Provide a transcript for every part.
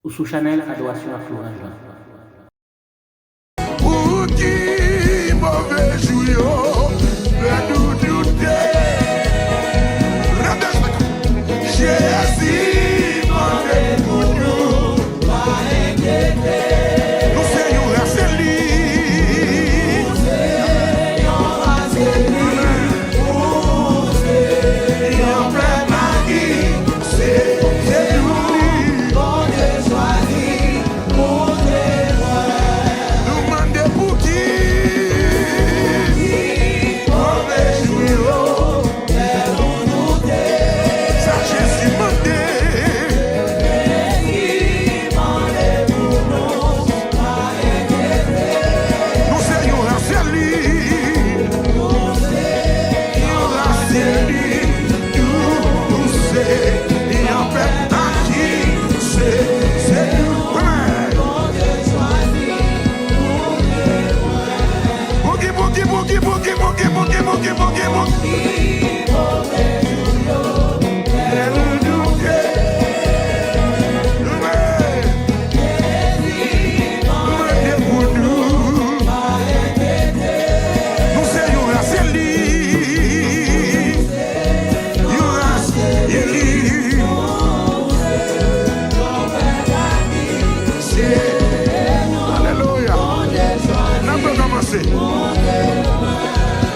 ou sous Chanel Adoration à Florent Jean. Ou qui mauvais jouillot, le doudouté. Jésus, mauvais doudou, pas inquiété. Nous seignons la célie. Nous seignons la célie. Nous seignons plein magie. C'est nous, bon Dieu choisi, pour témoin. Nous demandons pour qui? Mauvais jouillot, nous nous ça Jésus demandé. Nous seignons la célie. Nous seignons la célie. Nous seignons plein magie. C'est nous. Boogie, boogie, boogie, boogie, boogie, boogie, boogie, boogie.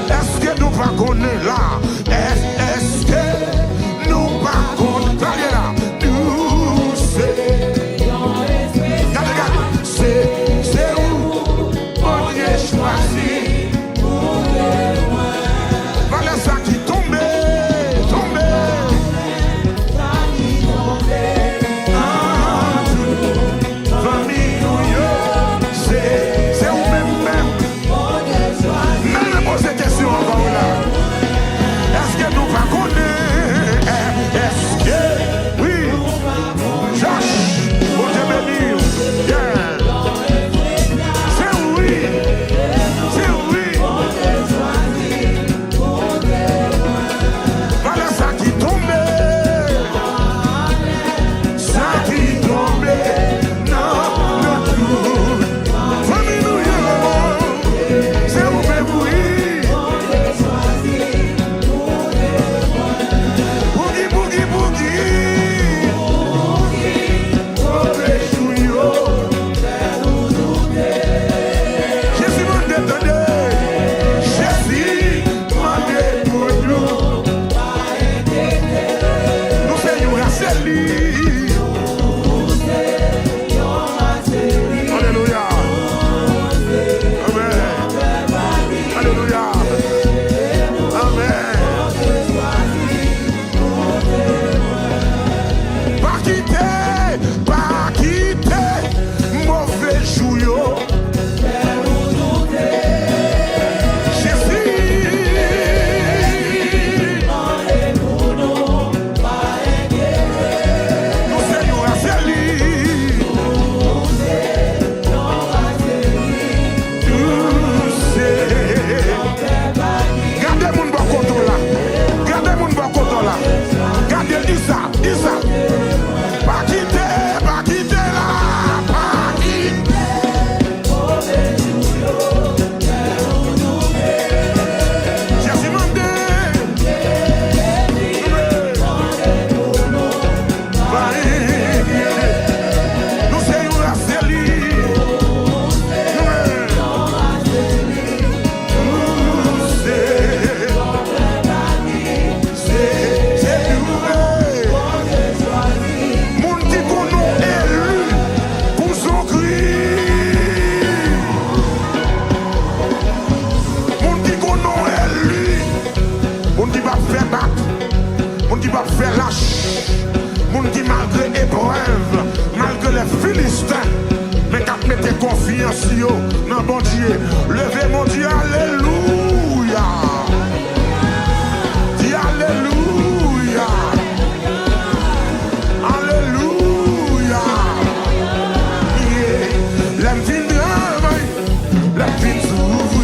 Est-ce que nous pas connaître là? Est-ce que nous pas connaître là? Nous c'est regardez, c'est où on est choisi. Voilà ça qui tombe. Famille nous c'est où même. Cette question encore là. Est-ce que nous pas connaître? Est-ce que oui? Josh, pour te bénir. Yeah. C'est oui. Voilà ça qui tombe. Ça qui tombe. Non, tout. Famille nous c'est où même oui. Moun qui malgré épreuve, malgré les Philistins, mais quand mettez confiance dans bon Dieu, levez mon Dieu, alléluia. Dis alléluia. Alléluia. L'aime fin de l'aime fin s'ouvre.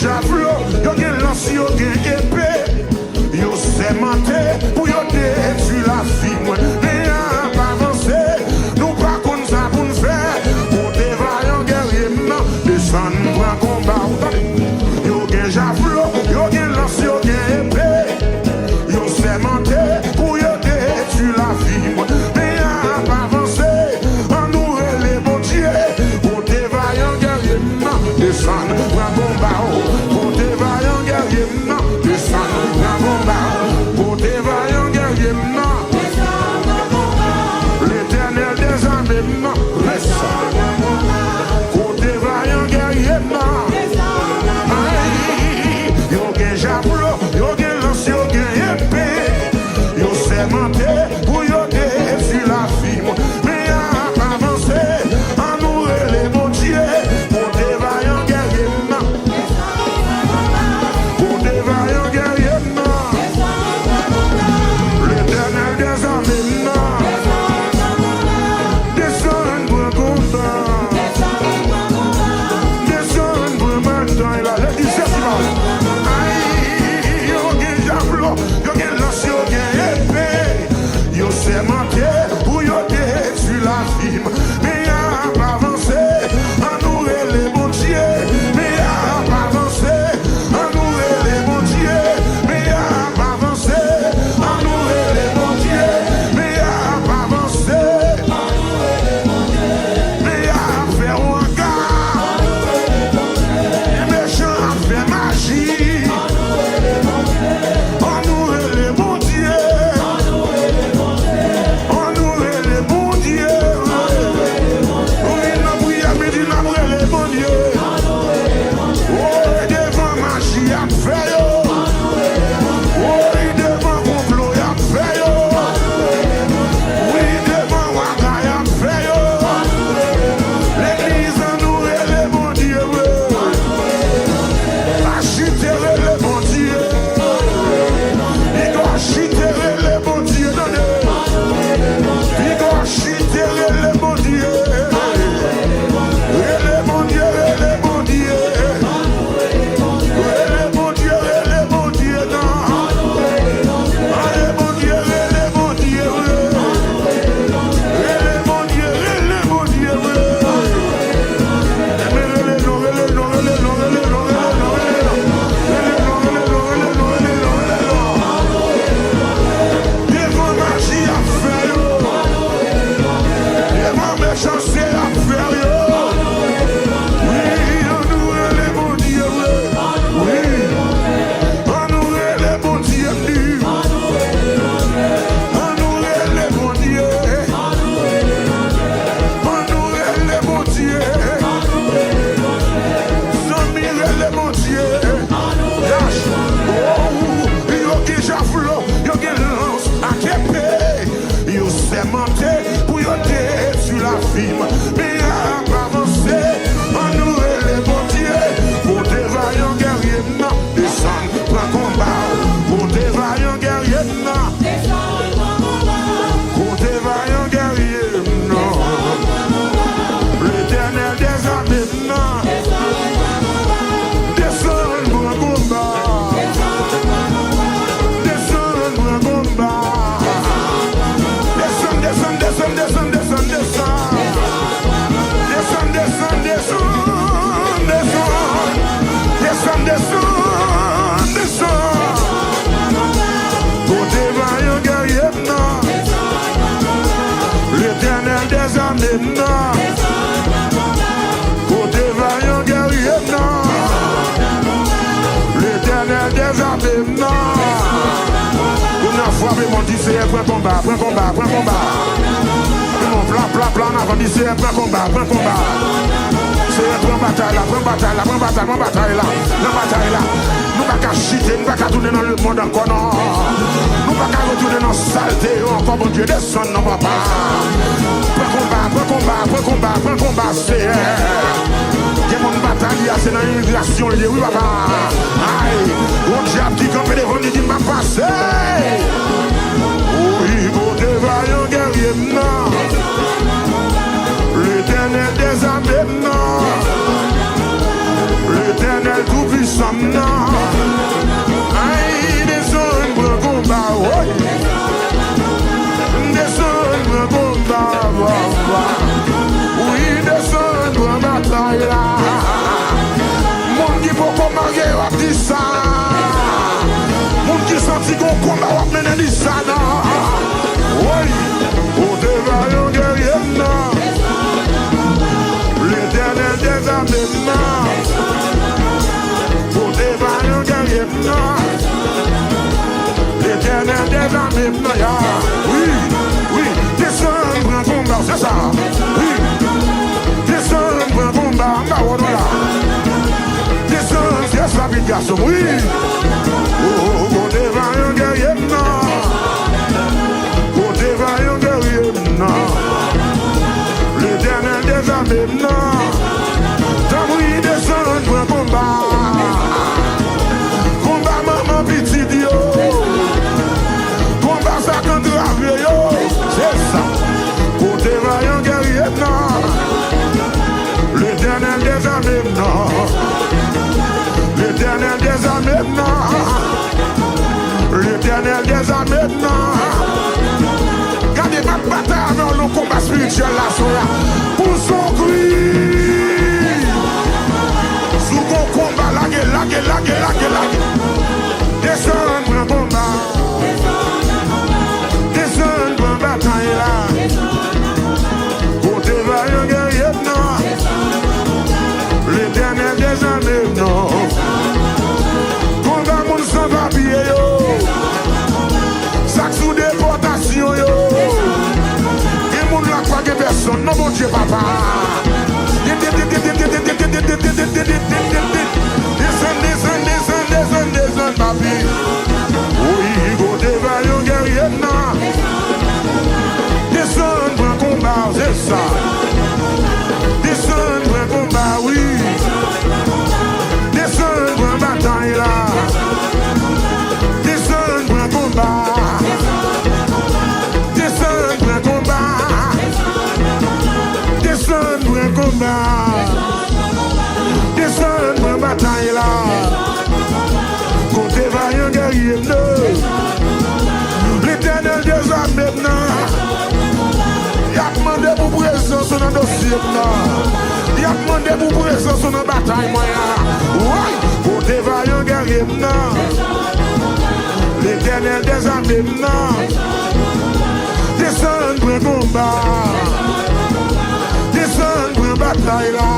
javelot, yo gen lance, yo gen épée. Yo sémenté pour yo détruire la vie. Mais à pas avancer, nous pas comme ça pour nous faire. Pour des vaillants guerriers, non, descendre pour un combat. Yo gen javelot, yo gen lance, yo gen épée. Yo sémenté pour yo détruire la vie. Mais à pas avancer, en nous les bon Dieu. Pour des vaillants guerriers, non, descendre pour un combat. Pour des vaillants guerriers, non, descendre pour un combat. Pour des vaillants guerriers, non. L'Éternel des armées, non. Pour des vaillants guerriers, non. Yo gen javelot, yo gen lance, yo gen épée. Yo sémenté pour yo détruire la vie. Mais à pas avancer, en nous les bon Dieu. Pour des vaillants guerriers, non. Pour des vaillants guerriers, non. L'Éternel des armées, non. Descends pour un combat. Descends pour un matin. Il a les 17 aïe, yo gen javelot, yo gen lance, yo gen épée. Yo sémenté pour yo détruire la vie. Mais à pas avancer, en nous les bon Dieu. Mais à pas avancer, en nous les bon Dieu. Mais à pas avancer, en nous les bon Dieu. Mais à pas avancer, mais à faire un gars. Méchant à faire magie. On nous les bon Dieu. On nous les bon Dieu. Oui, n'a prière, mais dit n'a prière les bon Dieu. Oh, devant magie à faire yo. Oh, devant complot à faire yo. Oui, devant wagaille à faire yo. L'église en nous les bon Dieu. La chute les bon Dieu. Il doit chiter les bon Dieu. Il doit chiter les bon Dieu. Les bon Dieu, les bon Dieu. Les bon Dieu, les bon Dieu. Les bon Dieu, les bon Dieu. Les bon Dieu, les bon Dieu. Devant magie à faire yo. Devant méchanceté à faire yo. Oui, on nous les bon Dieu. Oui, on nous les bon Dieu. On nous les bon Dieu. On nous les bon Dieu. Sans mire les bon Dieu. Oh, yo qui javelot, yo qui lance à képé. Yo sémenté pour yo détruire la vie. Mais à pas avancer, on nous les bon Dieu. Pour des vaillants guerriers, non. Descendre pour un combat. Pour des vaillants guerriers, non. Pour des vaillants guerriers, non. L'Éternel des armées, non. Descendre pour un combat. Descendre pour un combat. Descendre, descendre, descendre, descendre, descendre, descendre. Descendre, descendre, descendre, descendre. Descendre, descendre, descendre. Pour des vaillants guerriers, non. L'Éternel des armées, non. Pour des vaillants guerriers, non. L'Éternel des armées, non. Une fois, mais mon dit c'est un combat, un combat, un combat. Mon plan, on a dit c'est un combat, un combat. C'est un bataille là, un bataille là, un bataille, un bataille là, une bataille là. Nous ne pouvons pas chiter, nous ne pouvons pas tourner dans le monde encore, non. Nous ne pouvons pas retourner dans la saleté, encore, mon Dieu, descend, non, papa. Point combat, c'est. Il y a mon bataille, c'est dans l'immigration, oui, papa. Aïe, mon diable qui campe devant, il dit, m'a passé. Oui, pour des vaillants guerriers, non. L'Éternel des armées, non. L'Éternel tout-puissant, dit ça. Moun qui senti qu'on combat, on mène dit ça, non. Oui, au devant yon guerrier, non. L'éternel des armées, non. Au devant yon guerrier, non. L'éternel des armées, non. Oui, oui, descend, prends combat, c'est ça. Oui, descend, prends combat, bah, voilà. Descend, c'est ça, petit garçon, oui. Oh, devant yon guerrier, non. Devant yon guerrier, non. L'éternel des armées, non. Tant oui, descend pour un combat. Combat maman petit Dieu. Combat ça contre la vie, c'est ça. Devant yon guerrier, non. L'éternel des armées, non. L'éternel des armées, non. L'éternel des armées, non. Gardez pas de bataille dans le combat spirituel là, pour son cri. Sous mon combat, laguer. Descend pour un combat. Descend pour un bataille là. Côté vaillant guerrier, non. L'éternel des armées, non. Combat moun sans papier, yo. Sac sous déportation, yo. Et moun la croix que personne, non mon Dieu papa. Descend, papi. Oui, go devant yon guerrier, non. Descend pour un combat, c'est ça. Descend pour un combat, oui. Descend pour un bataille là. Descend pour un combat. Descend pour un combat. Descend pour un combat. Descend pour un bataille là. Côté vaillant guerrier, l'éternel des armées, il a demandé pour présence dans le dossier, il a demandé pour présence dans la bataille, oui, côté vaillant guerrier, l'éternel des armées, descend pour un combat, descend pour une bataille là,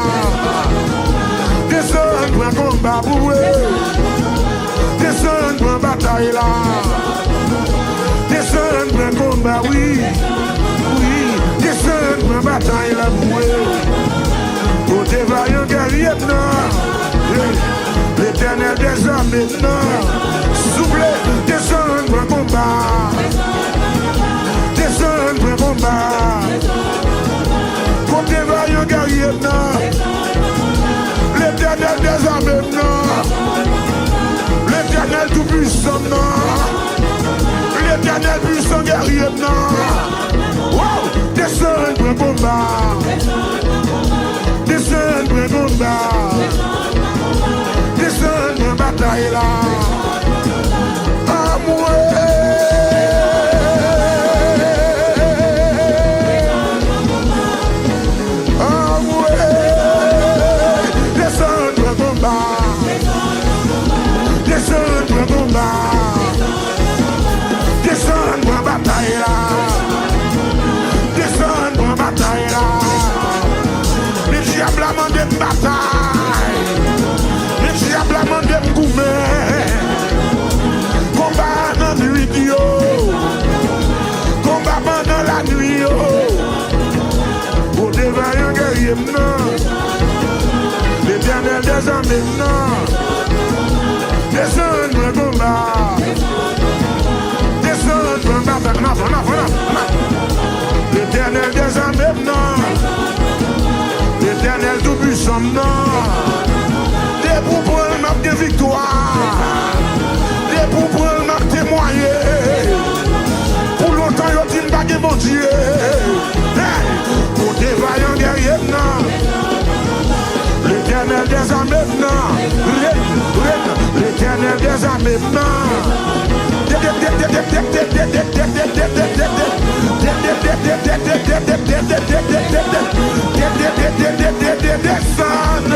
descend pour un combat pour eux. Descend pour une bataille là. Descend pour un combat, oui. Oui, descend pour une bataille là, oui. Côté vaillant guerrier, non. L'éternel des armées, non. Souffle, descend pour un combat. Descend pour un combat. Côté vaillant guerrier, non. L'éternel des armées, non. L'éternel tout puissant, non. L'éternel puissant guerrier, non. Wow, descend pour un combat. Descend pour un combat. Descend pour une bataille là. Descend pour un combat. Descend pour un combat. Descend pour une bataille là. Descend pour une bataille là. Le diable a demandé une bataille. Le diable a demandé une gourmet. Combat dans la nuit, yo. Combat pendant la nuit, yo. Pour devant un guerrier, non. L'éternel des armées, non. Descend pour un combat. Descend pour un bataille. Non. L'éternel des armées, non. L'éternel tout puissant, non. Des pour prendre notre victoire. Des pour prendre notre témoigner. Pour longtemps, il dit que mon Dieu. Pour des vaillants guerriers, non. L'éternel des armées, non. L'éternel des armées, non. Descend,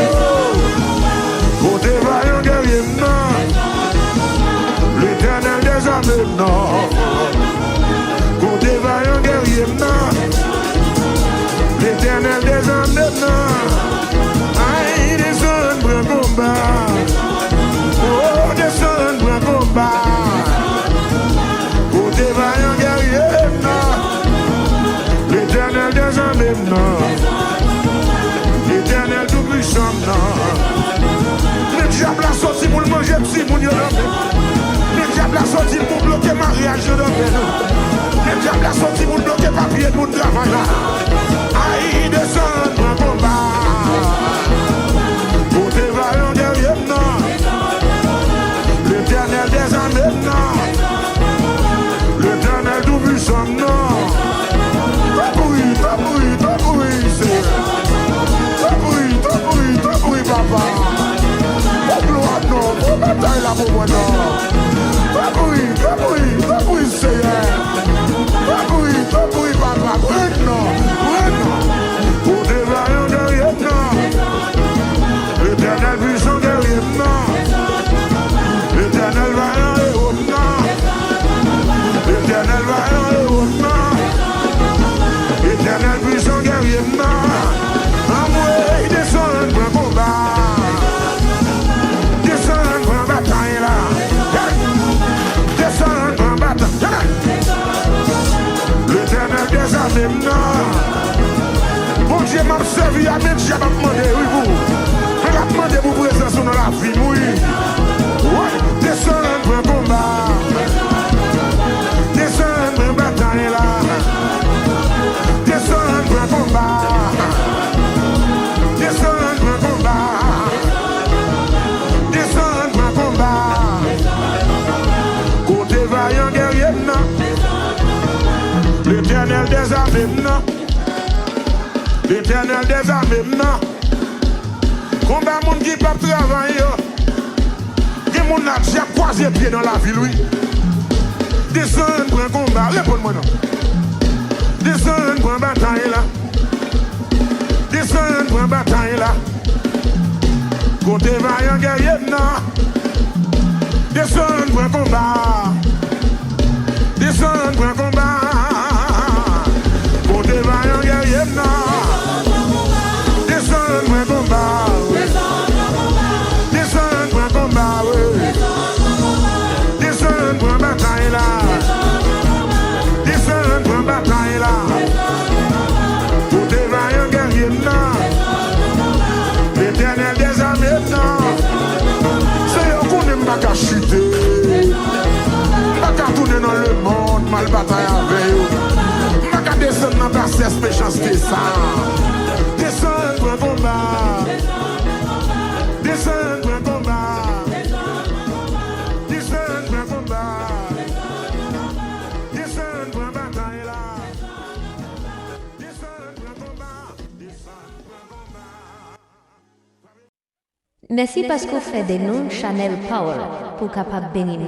pour des vaillants guerriers, non. maintenant. Côté vaillant guerrier maintenant. L'éternel des hommes maintenant. Aïe, descend pour un combat. Oh, descend pour un combat. Côté vaillant guerrier maintenant. L'éternel des hommes maintenant. L'éternel tout puissant maintenant. Le diable a sorti pour le manger petit pour nous. Le diable a sorti pour bloquer mariage de nous. Le diable a sorti pour bloquer papier de mon travail là. Aïe, descend pour un combat. Pour tes vaillants derrière nous. L'éternel des armées non. L'éternel tout puissant non. Tapouille, c'est. Tapouille, papa. Pour gloire non, pour bataille là pour moi non. Tapouille, Seigneur. Tapouille, papa. Maintenant. Pour des vaillants derrière nous. L'éternel puissant derrière nous. L'éternel vaillant et haut non. L'éternel vaillant et haut non. L'éternel puissant derrière nous. Amoué, descend pour un combat. Descend pour un bataille là. Descend pour un bataille. L'éternel des armées non. Bon Dieu m'a servi à mes dieux, m'a demandé, oui vous. Elle a demandé pour présence dans la vie, oui. Ouais, descend pour un combat. Descend pour un bataille là. Descend pour un combat. Descend pour un combat. Descend pour un combat. Côté vaillant guerrier non. L'éternel des armées non. L'éternel des armées non. Combien de monde qui peut travailler? Il y a des gens qui ont croisé pied dans la ville, oui. Descend pour un combat, réponds-moi non. Descend pour un bataille là. Descend pour un bataille là. Côté vaillant guerrier non. Descend pour un combat. Descend pour un combat. Côté vaillant guerrier non. Descend pour un combat. Descend pour un combat, oui. Descend pour un bataille là. Descend pour un bataille là. Pour des vaillants guerriers non. L'éternel des armées non. C'est eux qu'on aime pas qu'à chuter. Pas qu'à tourner dans le monde, mal bataille avec eux. Pas qu'à descendre dans ta cesse méchanceté ça. Descend pour un combat. Descend pour un combat. Descend pour un combat. Descend pour un bataille là. Descend pour un combat. Descend pour un combat. Merci parce qu'on fait des noms Chanel Power pour capable bénir.